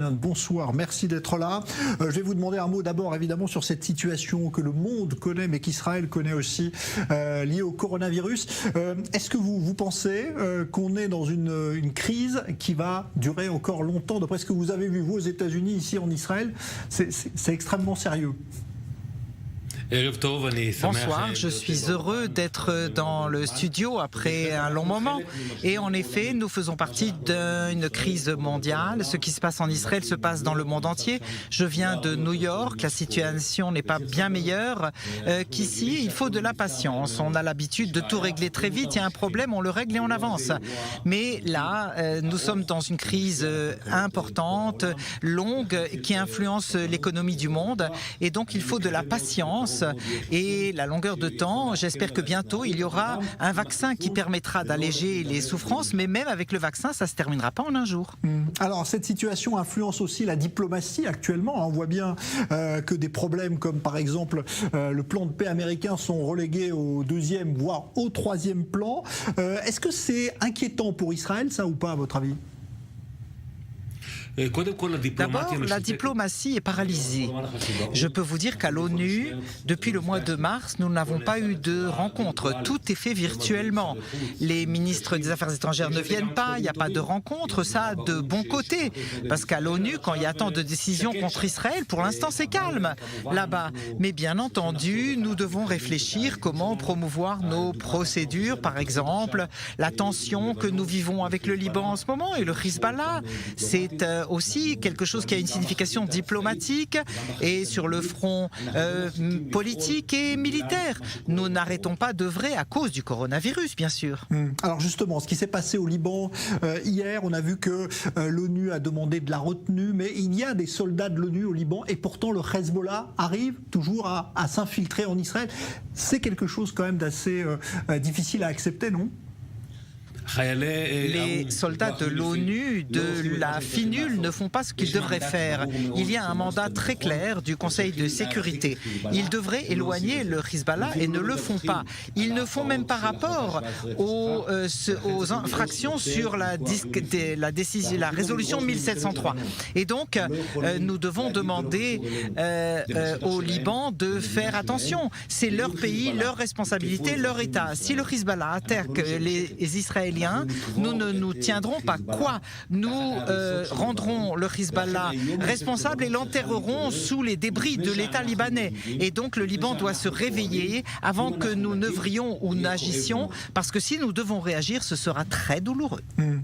Bonsoir, merci d'être là. Je vais vous demander un mot d'abord évidemment sur cette situation que le monde connaît mais qu'Israël connaît aussi liée au coronavirus. Est-ce que vous pensez qu'on est dans une crise qui va durer encore longtemps? D'après ce que vous avez vu vous aux États-Unis, ici en Israël, c'est extrêmement sérieux. Bonsoir, je suis heureux d'être dans le studio après un long moment. Et en effet, nous faisons partie d'une crise mondiale. Ce qui se passe en Israël se passe dans le monde entier. Je viens de New York, la situation n'est pas bien meilleure qu'ici. Il faut de la patience. On a l'habitude de tout régler très vite. Il y a un problème, on le règle et on avance. Mais là, nous sommes dans une crise importante, longue, qui influence l'économie du monde. Et donc, il faut de la patience. Et la longueur de temps, j'espère que bientôt il y aura un vaccin qui permettra d'alléger les souffrances, mais même avec le vaccin, ça ne se terminera pas en un jour. Alors cette situation influence aussi la diplomatie actuellement. On voit bien que des problèmes comme par exemple le plan de paix américain sont relégués au deuxième, voire au troisième plan. Est-ce que c'est inquiétant pour Israël, ça ou pas à votre avis ? D'abord, la diplomatie est paralysée. Je peux vous dire qu'à l'ONU, depuis le mois de mars, nous n'avons pas eu de rencontre. Tout est fait virtuellement. Les ministres des Affaires étrangères ne viennent pas, il n'y a pas de rencontre. Ça a de bons côtés. Parce qu'à l'ONU, quand il y a tant de décisions contre Israël, pour l'instant c'est calme là-bas. Mais bien entendu, nous devons réfléchir comment promouvoir nos procédures. Par exemple, la tension que nous vivons avec le Liban en ce moment et le Hezbollah, c'est aussi quelque chose qui a une signification diplomatique et sur le front politique et militaire. Nous n'arrêtons pas d'œuvrer à cause du coronavirus, bien sûr. Alors justement, ce qui s'est passé au Liban hier, on a vu que l'ONU a demandé de la retenue, mais il y a des soldats de l'ONU au Liban et pourtant le Hezbollah arrive toujours à s'infiltrer en Israël. C'est quelque chose quand même d'assez difficile à accepter, non ? Les soldats de l'ONU, de la FINUL, ne font pas ce qu'ils devraient faire. Il y a un mandat très clair du Conseil de sécurité. Ils devraient éloigner le Hezbollah et ne le font pas. Ils ne font même pas rapport aux infractions sur la résolution 1703. Et donc, nous devons demander au Liban de faire attention. C'est leur pays, leur responsabilité, leur État. Si le Hezbollah attaque les Israéliens, nous ne nous tiendrons pas. Quoi ? Nous rendrons le Hezbollah responsable et l'enterrerons sous les débris de l'État libanais. Et donc le Liban doit se réveiller avant que nous n'œuvrions ou n'agissions, parce que si nous devons réagir, ce sera très douloureux.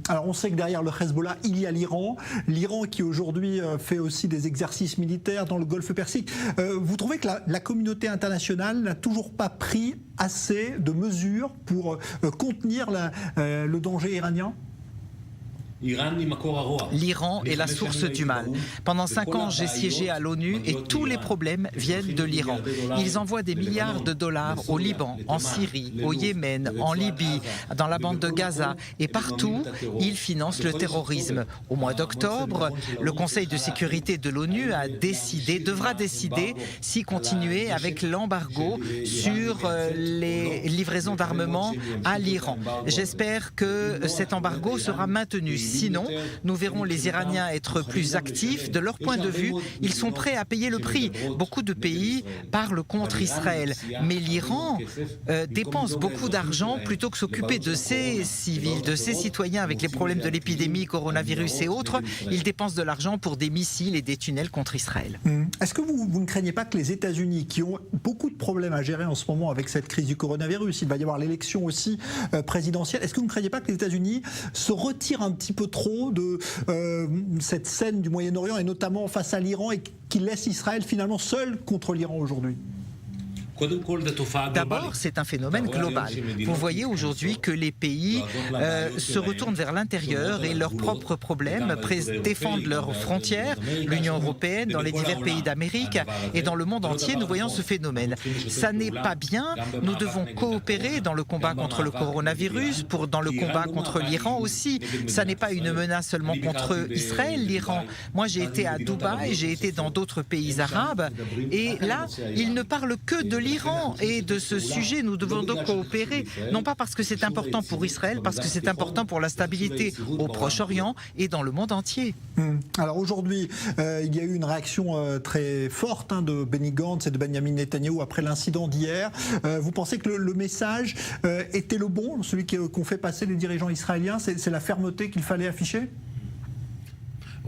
Alors on sait que derrière le Hezbollah, il y a l'Iran. L'Iran qui aujourd'hui fait aussi des exercices militaires dans le Golfe Persique. Vous trouvez que la communauté internationale n'a toujours pas pris assez de mesures pour contenir le danger iranien ? L'Iran est la source du mal. Pendant 5 ans, j'ai siégé à l'ONU et tous les problèmes viennent de l'Iran. Ils envoient des milliards de dollars au Liban, en Syrie, au Yémen, en Libye, dans la bande de Gaza et partout, ils financent le terrorisme. Au mois d'octobre, le Conseil de sécurité de l'ONU devra décider si continuer avec l'embargo sur les livraisons d'armement à l'Iran. J'espère que cet embargo sera maintenu. Sinon, nous verrons les Iraniens être plus actifs. De leur point de vue, ils sont prêts à payer le prix. Beaucoup de pays parlent contre Israël. Mais l'Iran dépense beaucoup d'argent plutôt que s'occuper de ses civils, de ses citoyens avec les problèmes de l'épidémie, coronavirus et autres. Ils dépensent de l'argent pour des missiles et des tunnels contre Israël. Est-ce que vous ne craignez pas que les États-Unis, qui ont beaucoup de problèmes à gérer en ce moment avec cette crise du coronavirus, il va y avoir l'élection aussi présidentielle, est-ce que vous ne craignez pas que les États-Unis se retirent un petit peu trop de cette scène du Moyen-Orient et notamment face à l'Iran et qui laisse Israël finalement seul contre l'Iran aujourd'hui ? D'abord, c'est un phénomène global. Vous voyez aujourd'hui que les pays se retournent vers l'intérieur et leurs propres problèmes, défendent leurs frontières, l'Union européenne, dans les divers pays d'Amérique et dans le monde entier, nous voyons ce phénomène. Ça n'est pas bien, nous devons coopérer dans le combat contre le coronavirus, dans le combat contre l'Iran aussi. Ça n'est pas une menace seulement contre Israël, l'Iran. Moi, j'ai été à Dubaï, j'ai été dans d'autres pays arabes et là, ils ne parlent que de l'Iran et de ce sujet. Nous devons donc coopérer, non pas parce que c'est important pour Israël, parce que c'est important pour la stabilité au Proche-Orient et dans le monde entier. Alors aujourd'hui, il y a eu une réaction très forte de Benny Gantz et de Benjamin Netanyahou après l'incident d'hier. Vous pensez que le message était le bon, celui qu'ont fait passer les dirigeants israéliens? C'est la fermeté qu'il fallait afficher?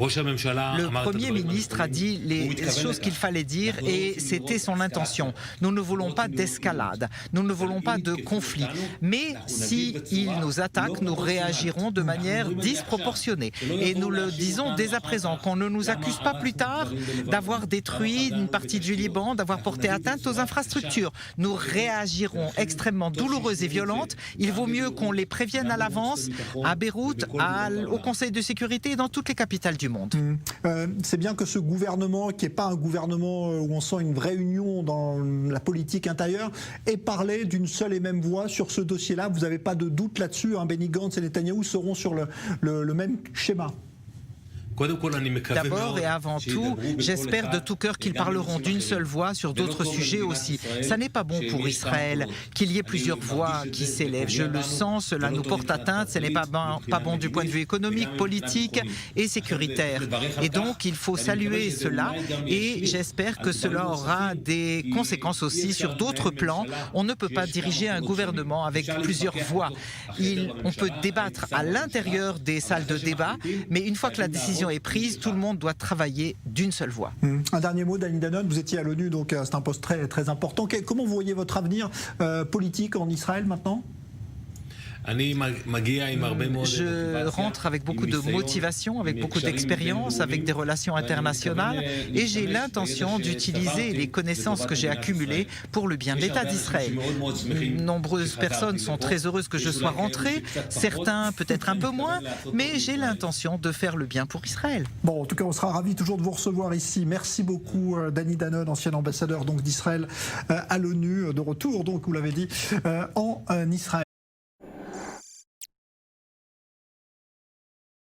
Le Premier ministre a dit les choses qu'il fallait dire et c'était son intention. Nous ne voulons pas d'escalade, nous ne voulons pas de conflit. Mais s'il nous attaque, nous réagirons de manière disproportionnée. Et nous le disons dès à présent, qu'on ne nous accuse pas plus tard d'avoir détruit une partie du Liban, d'avoir porté atteinte aux infrastructures. Nous réagirons extrêmement douloureuses et violentes. Il vaut mieux qu'on les prévienne à l'avance, à Beyrouth, au Conseil de sécurité et dans toutes les capitales du monde. C'est bien que ce gouvernement, qui n'est pas un gouvernement où on sent une vraie union dans la politique intérieure, ait parlé d'une seule et même voix sur ce dossier-là. Vous n'avez pas de doute là-dessus, Benny Gantz et Netanyahou seront sur le même schéma. D'abord et avant tout, j'espère de tout cœur qu'ils parleront d'une seule voix sur d'autres sujets aussi. Ça n'est pas bon pour Israël qu'il y ait plusieurs voix qui s'élèvent. Je le sens, cela nous porte atteinte, ce n'est pas bon du point de vue économique, politique et sécuritaire. Et donc, il faut saluer cela et j'espère que cela aura des conséquences aussi sur d'autres plans. On ne peut pas diriger un gouvernement avec plusieurs voix. On peut débattre à l'intérieur des salles de débat, mais une fois que la décision est prise, tout le monde doit travailler d'une seule voix. Un dernier mot, Dani Danon, vous étiez à l'ONU, donc c'est un poste très, très important. Comment vous voyez votre avenir politique en Israël maintenant ? Je rentre avec beaucoup de motivation, avec beaucoup d'expérience, avec des relations internationales et j'ai l'intention d'utiliser les connaissances que j'ai accumulées pour le bien de l'État d'Israël. Nombreuses personnes sont très heureuses que je sois rentré, certains peut-être un peu moins, mais j'ai l'intention de faire le bien pour Israël. Bon, en tout cas, on sera ravis toujours de vous recevoir ici. Merci beaucoup, Dani Danon, ancien ambassadeur d'Israël à l'ONU, de retour, donc vous l'avez dit, en Israël.